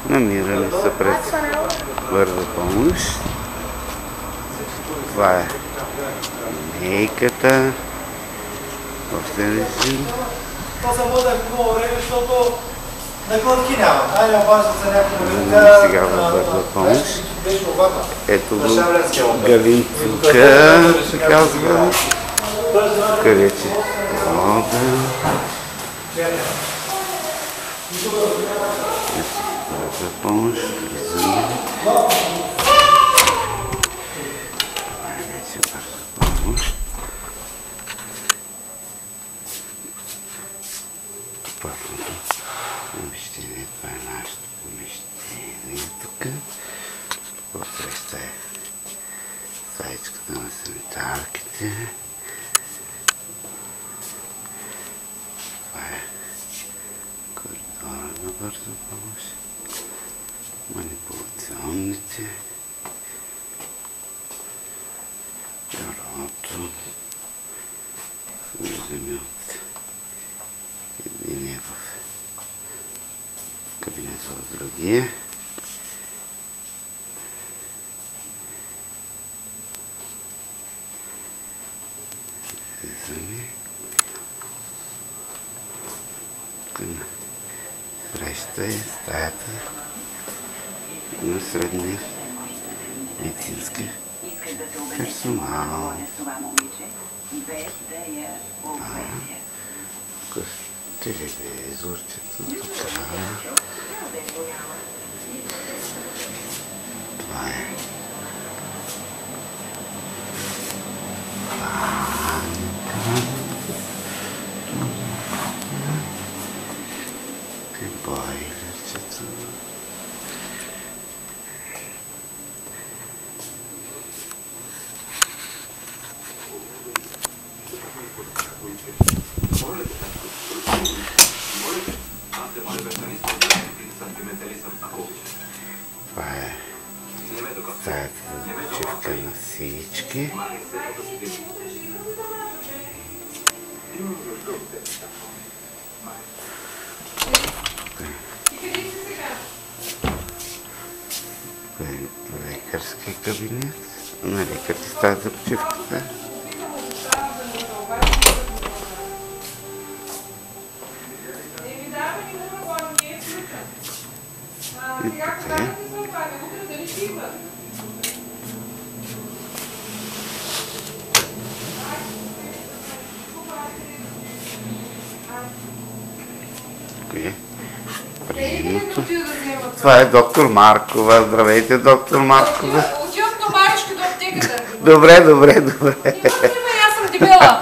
Намираме се пред бърза помощ. Това е линейката. Още режим. Това са бъде хубаво време, защото накладки няма. Айде обаждат се някакво Сега в бърза помощ. Ето го Галинцука, се казва. Тук вече вода. За помощ, влизаме. Вече бърза помощ. Първото помещение, това е нашето помещение тук. Отсреща е стаичката на санитарките. Това е коридора на бърза помощ. Манипулационните. Бюрото. Виждаме от единия в кабинета от другия. Влизаме. Тук на среща е стаята на средния медицински персонал. Тук телевизорчето, тук. Това е бойлерчето. Това е стаята за почивка на всички. Това е лекарски кабинет. На лекарите стаята за почивката. Приемното. Това е доктор Маркова. Здравейте, доктор Маркова. Отивам до Маричка до аптеката. Добре. Аз съм дебела.